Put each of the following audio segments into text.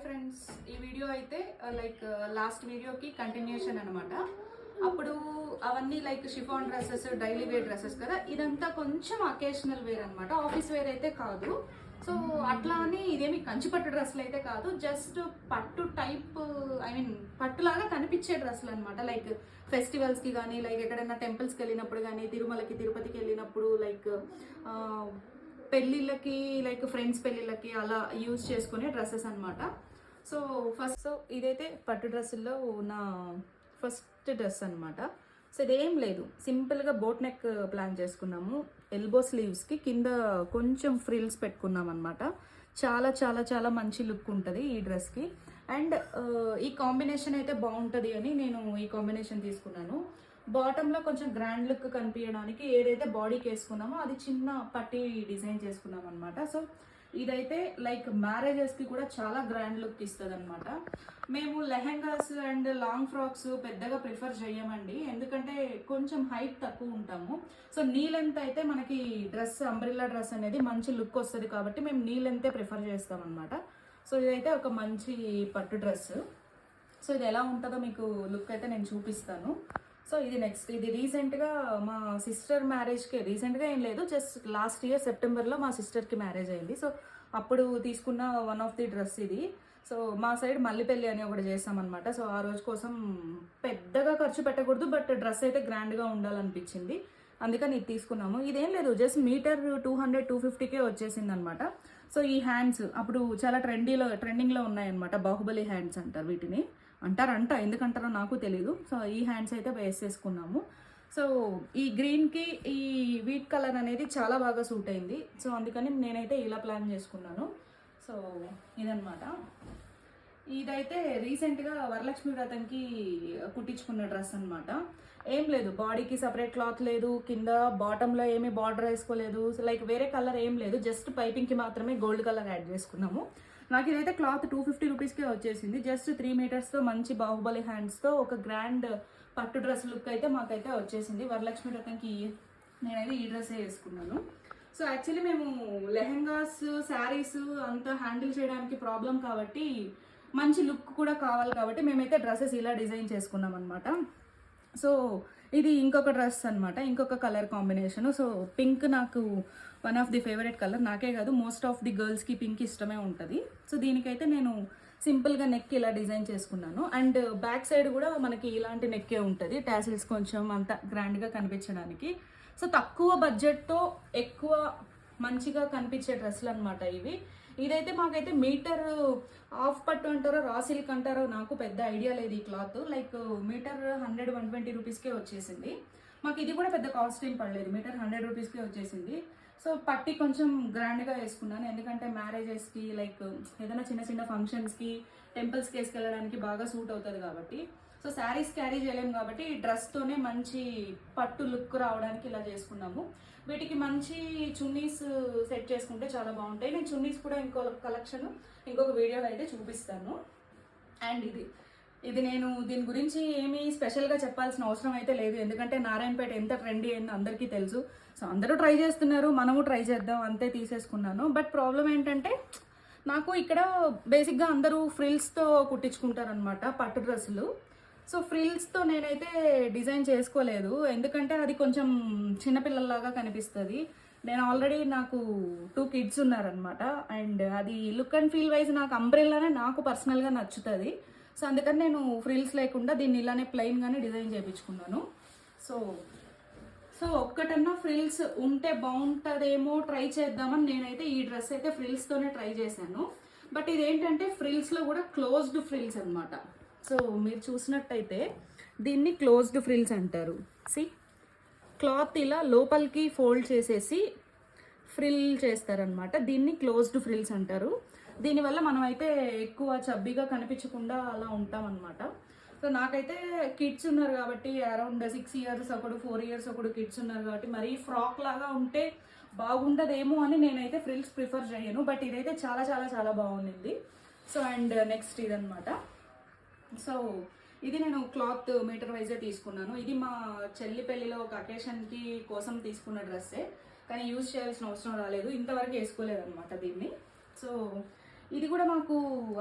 Friends, ఈ video అయితే last వీడియోకి కంటిన్యూషన్ అనమాట. అప్పుడు అవన్నీ chiffon dresses, daily wear dresses కదా. ఇదంతా కొంచెం అకేషనల్ వేర్ అనమాట, ఆఫీస్ వేర్ అయితే కాదు. సో అట్లా అని ఇదేమి కంచిపట్టు డ్రెస్సులు అయితే కాదు, జస్ట్ పట్టు టైప్, ఐ మీన్ పట్టులాగా కనిపించే డ్రెస్సులు అనమాట. ఫెస్టివల్స్కి కానీ, ఎక్కడైనా టెంపుల్స్కి వెళ్ళినప్పుడు కానీ, తిరుమలకి తిరుపతికి వెళ్ళినప్పుడు, పెళ్ళిళ్ళకి, ఫ్రెండ్స్ పెళ్ళిళ్ళకి అలా యూజ్ చేసుకునే డ్రెస్సెస్ అనమాట. సో ఇదైతే పట్టు డ్రెస్సుల్లో నా ఫస్ట్ డ్రెస్ అనమాట. సో ఇదేం లేదు, సింపుల్గా బోట్ నెక్ ప్లాన్ చేసుకున్నాము. ఎల్బో స్లీవ్స్కి కింద కొంచెం ఫ్రిల్స్ పెట్టుకున్నాం అనమాట. చాలా చాలా చాలా మంచి లుక్ ఉంటుంది ఈ డ్రెస్కి. అండ్ ఈ కాంబినేషన్ అయితే బాగుంటుంది అని నేను ఈ కాంబినేషన్ తీసుకున్నాను. బాటంలో కొంచెం గ్రాండ్ లుక్ కనిపించడానికి ఏదైతే బాడీకి వేసుకున్నామో అది చిన్న పట్టి డిజైన్ చేసుకున్నాం అనమాట. సో ఇదైతే మ్యారేజెస్కి కూడా చాలా గ్రాండ్ లుక్ ఇస్తుంది అనమాట. మేము లెహెంగాస్ అండ్ లాంగ్ ఫ్రాక్స్ పెద్దగా ప్రిఫర్ చేయమండి, ఎందుకంటే కొంచెం హైట్ తక్కువ ఉంటాము. సో నీ లెంత్ అయితే మనకి డ్రెస్, అంబ్రిల్లా డ్రెస్ అనేది మంచి లుక్ వస్తుంది కాబట్టి మేము నీ లెంతే ప్రిఫర్ చేస్తాం అనమాట. సో ఇదైతే ఒక మంచి పట్టు డ్రెస్. సో ఇది ఎలా ఉంటుందో మీకు లుక్ అయితే నేను చూపిస్తాను. సో ఇది నెక్స్ట్, ఇది రీసెంట్గా మా సిస్టర్ మ్యారేజ్కి, రీసెంట్గా ఏం లేదు, జస్ట్ లాస్ట్ ఇయర్ సెప్టెంబర్లో మా సిస్టర్కి మ్యారేజ్ అయింది. సో అప్పుడు తీసుకున్న వన్ ఆఫ్ ది డ్రెస్ ఇది. సో మా సైడ్ మల్లిపెల్లి అని ఒకటి చేస్తామన్నమాట. సో ఆ రోజు కోసం పెద్దగా ఖర్చు పెట్టకూడదు, బట్ డ్రెస్ అయితే గ్రాండ్గా ఉండాలనిపించింది, అందుకని ఇది తీసుకున్నాము. ఇదేం లేదు, జస్ట్ మీటర్ 200-250కే వచ్చేసింది అనమాట. సో ఈ హ్యాండ్స్ అప్పుడు చాలా ట్రెండింగ్లో ఉన్నాయన్నమాట. బాహుబలి హ్యాండ్స్ అంటారు వీటిని, అంటారంట, ఎందుకంటారో నాకు తెలీదు. సో ఈ హ్యాండ్స్ అయితే వేసేసుకున్నాము. సో ఈ గ్రీన్కి ఈ వీట్ కలర్ అనేది చాలా బాగా సూట్ అయింది. సో అందుకని నేనైతే ఇలా ప్లాన్ చేసుకున్నాను. సో ఇదనమాట. ఇదైతే రీసెంట్గా వరలక్ష్మి వ్రతంకి కుట్టించుకున్న డ్రెస్ అనమాట. ఏం లేదు, బాడీకి సపరేట్ క్లాత్ లేదు, కింద బాటంలో ఏమీ బార్డర్ వేసుకోలేదు, వేరే కలర్ ఏం లేదు, జస్ట్ పైపింగ్కి మాత్రమే గోల్డ్ కలర్ యాడ్ చేసుకున్నాము. నాకు ఇదైతే క్లాత్ 250 రూపీస్కే వచ్చేసింది. జస్ట్ 3 మీటర్స్తో మంచి బాహుబలి హ్యాండ్స్తో ఒక గ్రాండ్ పట్టు డ్రెస్ లుక్ అయితే మాకైతే వచ్చేసింది. వరలక్ష్మి వ్రతంకి నేనైతే ఈ డ్రెస్సే వేసుకున్నాను. సో యాక్చువల్లీ మేము లెహెంగాస్, శారీస్ అంతా హ్యాండిల్ చేయడానికి ప్రాబ్లం కాబట్టి, మంచి లుక్ కూడా కావాలి కాబట్టి మేమైతే డ్రెస్సెస్ ఇలా డిజైన్ చేసుకున్నాం అనమాట. సో ఇది ఇంకొక డ్రెస్ అనమాట, ఇంకొక కలర్ కాంబినేషను. సో పింక్ నాకు one of the favourite colour, నాకే కాదు మోస్ట్ ఆఫ్ ది గర్ల్స్కి పింక్ ఇష్టమే ఉంటుంది. సో దీనికైతే నేను సింపుల్గా నెక్ ఇలా డిజైన్ చేసుకున్నాను. అండ్ బ్యాక్ సైడ్ కూడా మనకి ఇలాంటి నెక్కే ఉంటుంది, టాసిల్స్ కొంచెం అంత గ్రాండ్గా కనిపించడానికి. సో తక్కువ బడ్జెట్తో ఎక్కువ మంచిగా కనిపించే డ్రెస్సులు అనమాట ఇవి. ఇదైతే మాకైతే మీటర్ హాఫ్ పట్టు అంటారో రా సిల్క్ అంటారో నాకు పెద్ద ఐడియా లేదు. ఈ క్లాత్ మీటర్ 100-120 రూపీస్కే వచ్చేసింది. మాకు ఇది కూడా పెద్ద కాస్ట్ ఏం పడలేదు, మీటర్ 100 రూపీస్కే వచ్చేసింది. సో పట్టి కొంచెం గ్రాండ్గా వేసుకున్నాను, ఎందుకంటే మ్యారేజెస్కి ఏదైనా చిన్న చిన్న ఫంక్షన్స్కి, టెంపుల్స్కి వేసుకెళ్ళడానికి బాగా సూట్ అవుతుంది కాబట్టి. సో శారీస్ క్యారీ చేయలేము కాబట్టి డ్రెస్తోనే మంచి పట్టు లుక్ రావడానికి ఇలా చేసుకున్నాము. వీటికి మంచి చున్నీస్ సెట్ చేసుకుంటే చాలా బాగుంటాయి. నేను చున్నీస్ కూడా కలెక్షన్ ఇంకొక వీడియోలో అయితే చూపిస్తాను. అండ్ ఇది నేను దీని గురించి ఏమీ స్పెషల్గా చెప్పాల్సిన అవసరం అయితే లేదు, ఎందుకంటే నారాయణపేట ఎంత ట్రెండీ అయిందో అందరికీ తెలుసు. సో అందరూ ట్రై చేస్తున్నారు, మనము ట్రై చేద్దాం అంతే తీసేసుకున్నాను. బట్ ప్రాబ్లం ఏంటంటే, నాకు ఇక్కడ బేసిక్గా అందరూ ఫ్రిల్స్తో కుట్టించుకుంటారనమాట పట్టు డ్రెస్సులు. సో ఫ్రిల్స్తో నేనైతే డిజైన్ చేసుకోలేదు, ఎందుకంటే అది కొంచెం చిన్నపిల్లల్లాగా కనిపిస్తుంది. నేను ఆల్రెడీ నాకు 2 kids ఉన్నారనమాట. అండ్ అది లుక్ అండ్ ఫీల్ వైజ్ నాకు అంబ్రెల్లానే నాకు పర్సనల్గా నచ్చుతుంది. సో అందుకని నేను ఫ్రిల్స్ లేకుండా దీన్ని ఇలానే ప్లెయిన్గానే డిజైన్ చేయించుకున్నాను. సో ఒక్కటన్నా ఫ్రిల్స్ ఉంటే బాగుంటుందేమో ట్రై చేద్దామని నేనైతే ఈ డ్రెస్ అయితే ఫ్రిల్స్తోనే ట్రై చేశాను. బట్ ఇదేంటంటే ఫ్రిల్స్లో కూడా క్లోజ్డ్ ఫ్రిల్స్ అనమాట. సో మీరు చూసినట్టయితే దీన్ని క్లోజ్డ్ ఫ్రిల్స్ అంటారు. క్లాత్ ఇలా లోపలికి ఫోల్డ్ చేసేసి ఫ్రిల్ చేస్తారనమాట, దీన్ని క్లోజ్డ్ ఫ్రిల్స్ అంటారు. దీనివల్ల మనమైతే ఎక్కువ చబ్బీగా కనిపించకుండా అలా ఉంటామన్నమాట. సో నాకైతే కిడ్స్ ఉన్నారు కాబట్టి, అరౌండ్ 6 years ఒకడు, 4 years ఒకడు కిడ్స్ ఉన్నారు కాబట్టి, మరీ ఫ్రాక్ లాగా ఉంటే బాగుండదేమో అని నేనైతే ఫ్రిల్స్ ప్రిఫర్ చేయను. బట్ ఇదైతే చాలా చాలా చాలా బాగుంది. సో అండ్ నెక్స్ట్ ఇదనమాట. సో ఇది నేను క్లాత్ మీటర్ వైజే తీసుకున్నాను. ఇది మా చెల్లి పెళ్ళిలో ఒక అకేషన్కి కోసం తీసుకున్న డ్రెస్సే, కానీ యూజ్ చేయాల్సిన అవసరం రాలేదు, ఇంతవరకు వేసుకోలేదన్నమాట దీన్ని. సో ఇది కూడా మాకు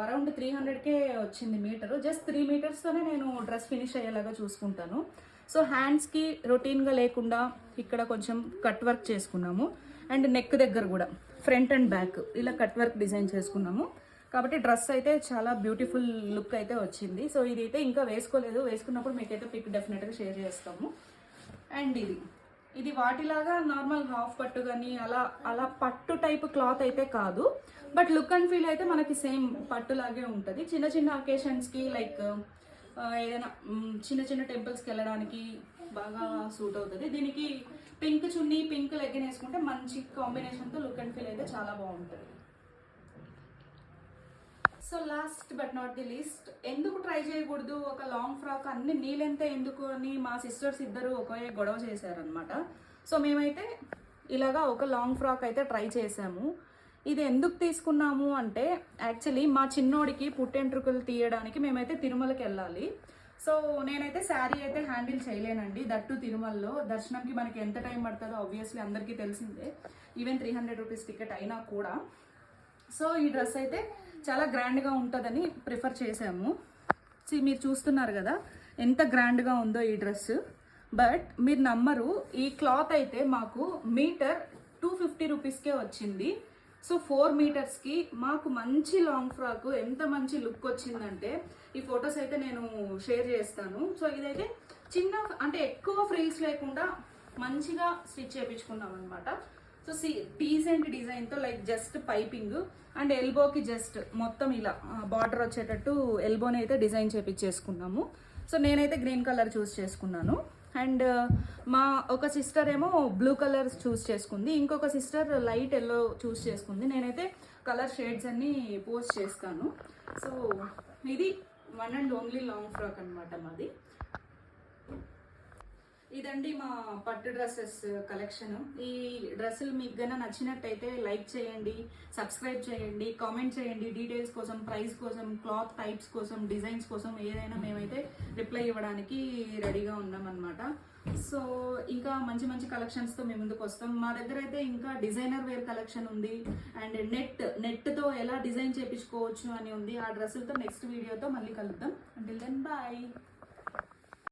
అరౌండ్ 300కే వచ్చింది మీటరు. జస్ట్ 3 మీటర్స్తోనే నేను డ్రెస్ ఫినిష్ అయ్యేలాగా చూసుకుంటాను. సో హ్యాండ్స్కి రొటీన్గా లేకుండా ఇక్కడ కొంచెం కట్ వర్క్ చేసుకున్నాము. అండ్ నెక్ దగ్గర కూడా ఫ్రంట్ అండ్ బ్యాక్ ఇలా కట్ వర్క్ డిజైన్ చేసుకున్నాము. కాబట్టి డ్రెస్ అయితే చాలా బ్యూటిఫుల్ లుక్ అయితే వచ్చింది. సో ఇది అయితే ఇంకా వేసుకోలేదు, వేసుకున్నప్పుడు మీకైతే పిక్ డెఫినెట్గా షేర్ చేస్తాము. అండ్ ఇది వాటిలాగా నార్మల్ హాఫ్ పట్టు కానీ అలా పట్టు టైప్ క్లాత్ అయితే కాదు. బట్ లుక్ అండ్ ఫీల్ అయితే మనకి సేమ్ పట్టులాగే ఉంటుంది. చిన్న చిన్న అకేషన్స్కి లైక్ ఏదైనా చిన్న చిన్న టెంపుల్స్కి వెళ్ళడానికి బాగా సూట్ అవుతుంది. దీనికి పింక్ చున్నీ, పింక్ లెగ్గిన్ వేసుకుంటే మంచి కాంబినేషన్తో లుక్ అండ్ ఫీల్ అయితే చాలా బాగుంటుంది. So last but not the least, ఎందుకు ట్రై చేయకూడదు ఒక లాంగ్ ఫ్రాక్ అన్ని నీళ్ళెంతే ఎందుకు అని మా సిస్టర్స్ ఇద్దరు ఒకే గొడవ చేశారనమాట. సో మేమైతే ఇలాగా ఒక లాంగ్ ఫ్రాక్ అయితే ట్రై చేసాము. ఇది ఎందుకు తీసుకున్నాము అంటే యాక్చువల్లీ మా చిన్నోడికి పుట్టెంట్రుకలు తీయడానికి మేమైతే తిరుమలకి వెళ్ళాలి. సో నేనైతే శారీ అయితే హ్యాండిల్ చేయలేనండి, దట్టు తిరుమలలో. దర్శనంకి మనకి ఎంత టైం పడుతుందో ఆబ్వియస్లీ అందరికీ తెలిసిందే, ఈవెన్ 300 రూపీస్ టికెట్ అయినా కూడా. సో ఈ డ్రెస్ అయితే చాలా గ్రాండ్గా ఉంటుందని ప్రిఫర్ చేసాము. మీరు చూస్తున్నారు కదా ఎంత గ్రాండ్గా ఉందో ఈ డ్రెస్. బట్ మీరు నమ్మరు, ఈ క్లాత్ అయితే మాకు మీటర్ 250 రూపీస్కే వచ్చింది. సో 4 మీటర్స్కి మాకు మంచి లాంగ్ ఫ్రాక్ ఎంత మంచి లుక్ వచ్చిందంటే ఈ ఫొటోస్ అయితే నేను షేర్ చేస్తాను. సో ఇదైతే చిన్న అంటే ఎక్కువ ఫ్రిల్స్ లేకుండా మంచిగా స్టిచ్ చేయించుకున్నాం అనమాట. సో డీసెంట్ డిజైన్తో లైక్ జస్ట్ పైపింగ్ అండ్ ఎల్బోకి జస్ట్ మొత్తం ఇలా బార్డర్ వచ్చేటట్టు ఎల్బోని అయితే డిజైన్ చేపించేసుకున్నాము. సో నేనైతే గ్రీన్ కలర్ చూస్ చేసుకున్నాను. అండ్ మా ఒక సిస్టర్ ఏమో బ్లూ కలర్ చూస్ చేసుకుంది, ఇంకొక సిస్టర్ లైట్ ఎల్లో చూస్ చేసుకుంది. నేనైతే కలర్ షేడ్స్ అన్నీ పోస్ట్ చేస్తాను. సో ఇది one and only long frock అనమాట మాది. ఇదండి మా పట్టు డ్రెస్సెస్ కలెక్షన్. ఈ డ్రెస్సులు మీకు గన నచ్చినట్టయితే లైక్ చేయండి, సబ్స్క్రైబ్ చేయండి, కామెంట్ చేయండి. డీటెయిల్స్ కోసం, ప్రైస్ కోసం, క్లాత్ టైప్స్ కోసం, డిజైన్స్ కోసం ఏదైనా మేమైతే రిప్లై ఇవ్వడానికి రెడీగా ఉన్నామన్నమాట. సో ఇంకా మంచి మంచి కలెక్షన్స్తో మేము ముందుకు వస్తాం. మా దగ్గర అయితే ఇంకా డిజైనర్ వేర్ కలెక్షన్ ఉంది అండ్ నెట్తో ఎలా డిజైన్ చేయించుకోవచ్చు అని ఉంది. ఆ డ్రెస్సులతో నెక్స్ట్ వీడియోతో మళ్ళీ కలుద్దాం. Until then bye.